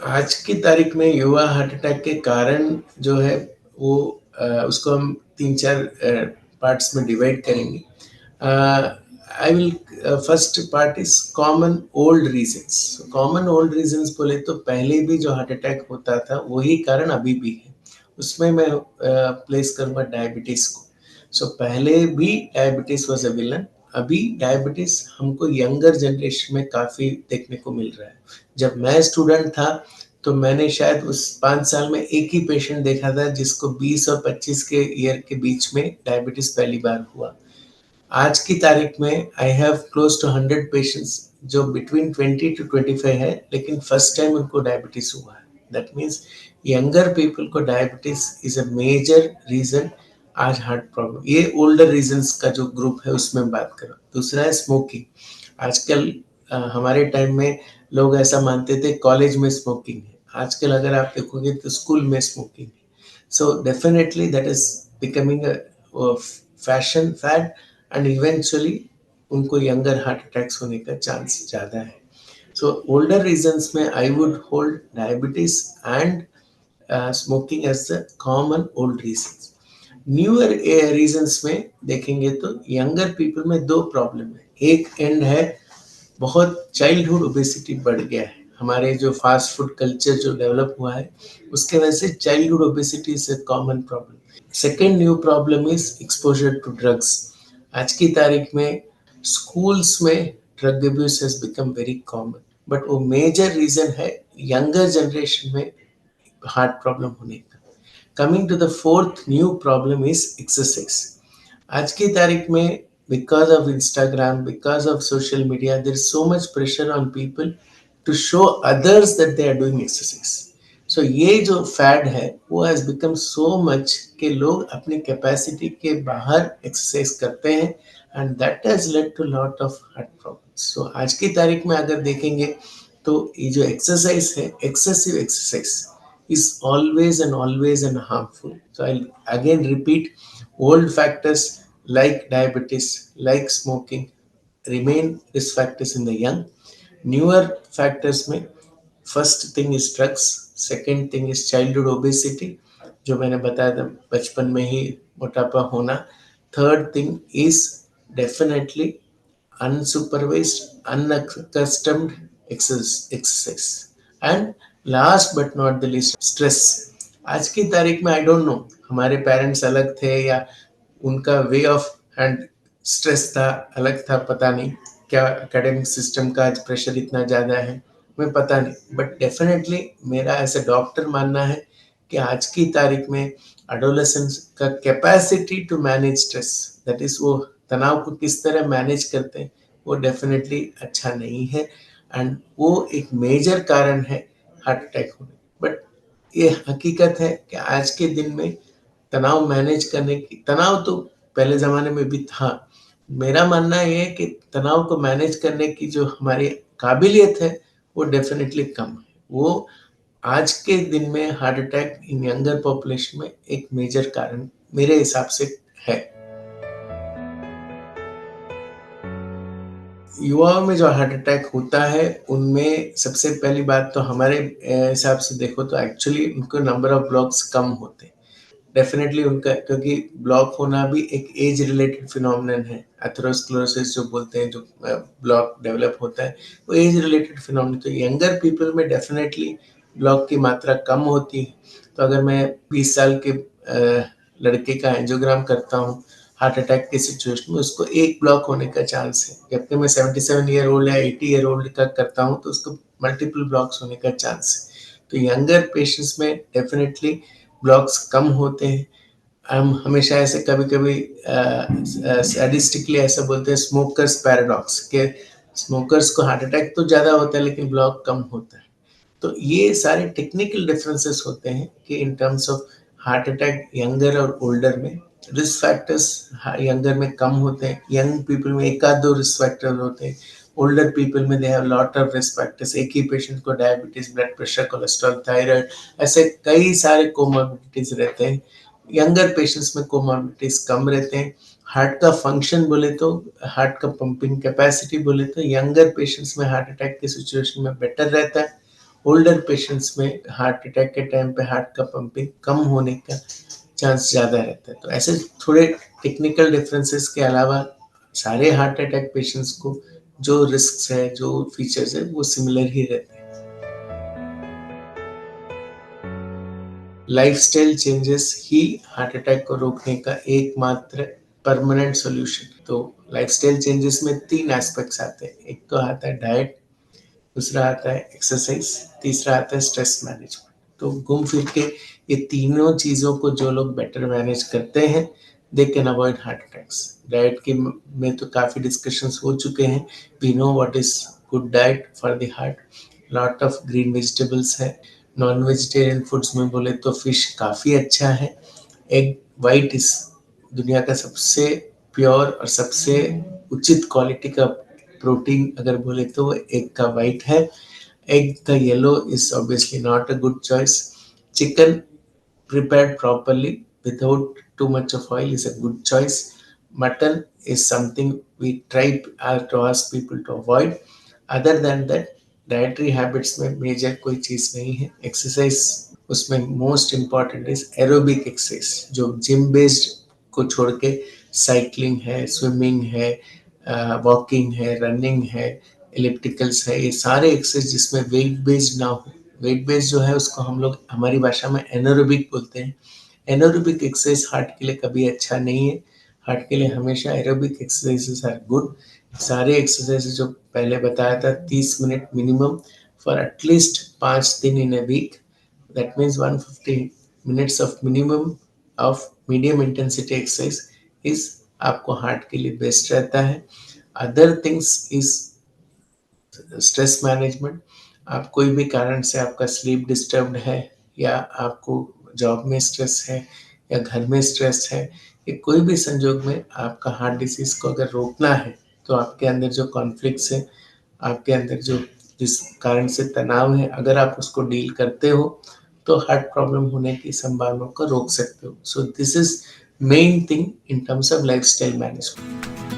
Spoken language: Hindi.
आज की तारीख में युवा हार्ट अटैक के कारण जो है वो उसको हम 3-4 पार्ट्स में डिवाइड करेंगे। I will first part is common old reasons. Common old reasons बोले तो पहले भी जो हार्ट अटैक होता था वही कारण अभी भी है। उसमें मैं प्लेस करूँगा डायबिटीज को। पहले भी डायबिटीज वॉज अ विलन। अभी डायबिटीज हमको यंगर जनरेशन में काफी देखने को मिल रहा है। जब मैं स्टूडेंट था तो मैंने शायद उस 5 साल में एक ही पेशेंट देखा था जिसको 20 और 25 के ईयर के बीच में डायबिटीज पहली बार हुआ। आज की तारीख में I have close to 100 patients जो बिटवीन 20 to 25 है, लेकिन फर्स्ट टाइम उनको डायबिटीज हुआ है। दैट मीन्स यंगर पीपल को diabetes is a major reason आज हार्ट प्रॉब्लम। ये ओल्डर रीजंस का जो ग्रुप है उसमें बात करो। दूसरा है स्मोकिंग। आजकल हमारे टाइम में लोग ऐसा मानते थे कॉलेज में स्मोकिंग है, आजकल अगर आप देखोगे तो स्कूल में स्मोकिंग है। So definitely that is becoming a fashion fad and eventually उनको यंगर हार्ट अटैक्स होने का चांस ज़्यादा है। सो ओल्डर रीजंस में I would hold diabetes and smoking as the common old reasons. Newer reasons में देखेंगे तो यंगर पीपल में दो प्रॉब्लम है। एक एंड है बहुत चाइल्डहुड ओबेसिटी बढ़ गया है। हमारे जो फास्ट फूड कल्चर जो डेवलप हुआ है उसके वजह से childhood obesity is a common problem. Second new problem is exposure to drugs. आज की तारीख में स्कूल्स में drug abuse has become very common, but वो मेजर रीजन है यंगर जनरेशन में हार्ट प्रॉब्लम होने का। Coming to the fourth new problem is exercise. आज की तारीख में because of Instagram, because of social media, there is so much pressure on people to show others that they are doing exercise. ये जो फैड है वो हैज बिकम सो मच कि लोग अपनी कैपेसिटी के बाहर एक्सरसाइज करते हैं and that has led to lot of heart problems. आज की तारीख में अगर देखेंगे तो ये जो एक्सरसाइज है, excessive exercise is always and harmful. So I'll again repeat, old factors like diabetes, like smoking remain risk factors in the young. Newer factors में first thing is drugs, second thing is childhood obesity जो मैंने बताया था बचपन में ही मोटापा होना। Third thing is definitely unsupervised, unaccustomed exercise. And last but not the least, stress. आज की तारीख में आई डोंट नो हमारे पेरेंट्स अलग थे या उनका वे ऑफ हैंड स्ट्रेस था अलग था, पता नहीं क्या एकेडमिक सिस्टम का आज प्रेशर इतना ज़्यादा है, मैं पता नहीं। बट डेफिनेटली मेरा एज ए डॉक्टर मानना है कि आज की तारीख में एडोलेसेंस का capacity to manage stress, that is वो तनाव को किस तरह मैनेज करते हैं, वो डेफिनेटली अच्छा नहीं है एंड वो एक मेजर कारण है हार्ट अटैक होने। बट ये हकीकत है कि आज के दिन में तनाव मैनेज करने की, तनाव तो पहले ज़माने में भी था। मेरा मानना ये है कि तनाव को मैनेज करने की जो हमारी काबिलियत है वो डेफिनेटली कम है। वो आज के दिन में heart attack in younger population में एक मेजर कारण मेरे हिसाब से है। युवाओं में जो हार्ट अटैक होता है उनमें सबसे पहली बात तो हमारे हिसाब से देखो तो एक्चुअली उनको नंबर ऑफ ब्लॉक्स कम होते हैं। डेफिनेटली उनका, क्योंकि ब्लॉक होना भी एक एज रिलेटेड फिनोमिनन है। एथेरोस्क्लेरोसिस जो बोलते हैं, जो ब्लॉक डेवलप होता है वो एज रिलेटेड फिनोमिनन। तो यंगर पीपल में डेफिनेटली ब्लॉक की मात्रा कम होती है। तो अगर मैं 20 साल के लड़के का एंजियोग्राम करता हूँ हार्ट अटैक के सिचुएशन में, उसको एक ब्लॉक होने का चांस है, जबकि मैं 77 ईयर ओल्ड या 80 ईयर ओल्ड का करता हूँ तो उसको मल्टीपल ब्लॉक्स होने का चांस है। तो यंगर पेशेंट्स में डेफिनेटली ब्लॉक्स कम होते हैं। हम हमेशा ऐसे कभी कभी स्टैटिस्टिकली ऐसा बोलते हैं स्मोकर्स पैराडॉक्स के स्मोकर्स को हार्ट अटैक तो ज़्यादा होता है लेकिन ब्लॉक कम होता है। तो ये सारे टेक्निकल डिफरेंसेस होते हैं कि in terms of heart attack younger और ओल्डर में रिस्क फैक्टर्स यंगर में कम होते हैं। यंग पीपल में एक आध दो रिस्क फैक्टर होते हैं। ओल्डर पीपल में they have lot of risk factors. एक ही पेशेंट को diabetes, blood pressure, cholesterol, thyroid, ऐसे कई सारे कोमॉर्बिडिटीज रहते हैं। यंगर पेशेंट्स में कोमॉर्बिडिटीज कम रहते हैं। हार्ट का फंक्शन बोले तो, हार्ट का पंपिंग कैपेसिटी बोले तो यंगर पेशेंट्स में हार्ट अटैक की सिचुएशन में बेटर रहता है। ओल्डर पेशेंट्स में हार्ट अटैक के टाइम पे हार्ट का पंपिंग कम होने का चांस ज़्यादा रहता है। तो ऐसे थोड़े टेक्निकल डिफरेंसेस के अलावा सारे हार्ट अटैक पेशेंट्स को जो रिस्क है, जो फीचर्स है, वो सिमिलर ही रहते हैं। लाइफस्टाइल चेंजेस ही हार्ट अटैक को रोकने का एकमात्र परमानेंट सॉल्यूशन। तो लाइफस्टाइल चेंजेस में 3 एस्पेक्ट्स आते हैं। एक तो आता है डाइट, दूसरा आता है एक्सरसाइज, तीसरा आता है स्ट्रेस मैनेजमेंट। तो घूम फिर के ये तीनों चीज़ों को जो लोग बेटर मैनेज करते हैं, they can avoid heart attacks. Diet के में तो काफ़ी डिस्कशंस हो चुके हैं। We know what is good diet for the heart. Lot of green vegetables है। नॉन वेजिटेरियन फूड्स में बोले तो फिश काफ़ी अच्छा है। एग वाइट इस दुनिया का सबसे प्योर और सबसे उचित क्वालिटी का प्रोटीन अगर बोले तो वो एग का वाइट है। एग का yellow is obviously not a good choice. Chicken prepared properly without too much of oil is a good choice. Mutton is something we try to ask people to avoid. Other than that, dietary habits में मेजर कोई चीज़ नहीं है। एक्सरसाइज उसमें most important is aerobic exercise, जो जिम बेस्ड को छोड़ के साइकिलिंग है, स्विमिंग है, वॉकिंग है, रनिंग है, एलिप्टिकल्स है, ये सारे एक्सरसाइज जिसमें वेट बेस्ड ना हो। वेट बेस्ड जो है उसको हम लोग हमारी भाषा में एनारोबिक बोलते हैं। एनारोबिक एक्सरसाइज हार्ट के लिए कभी अच्छा नहीं है। हार्ट के लिए हमेशा एरोबिक एक्सरसाइजेस आर गुड। सारे एक्सरसाइजेस जो पहले बताया था 30 मिनट मिनिमम फॉर एटलीस्ट 5 दिन in a week, that means 150 minutes of minimum of medium intensity exercise is आपको हार्ट के लिए बेस्ट रहता है। Other things is stress management. आप कोई भी कारण से आपका स्लीप डिस्टर्ब्ड है, या आपको जॉब में स्ट्रेस है, या घर में स्ट्रेस है, या कोई भी संजोग में आपका हार्ट डिसीज को अगर रोकना है, तो आपके अंदर जो कॉन्फ्लिक्ट्स है, आपके अंदर जो जिस कारण से तनाव है, अगर आप उसको डील करते हो तो हार्ट प्रॉब्लम होने की संभावना को रोक सकते हो। So this is main thing in terms of lifestyle management.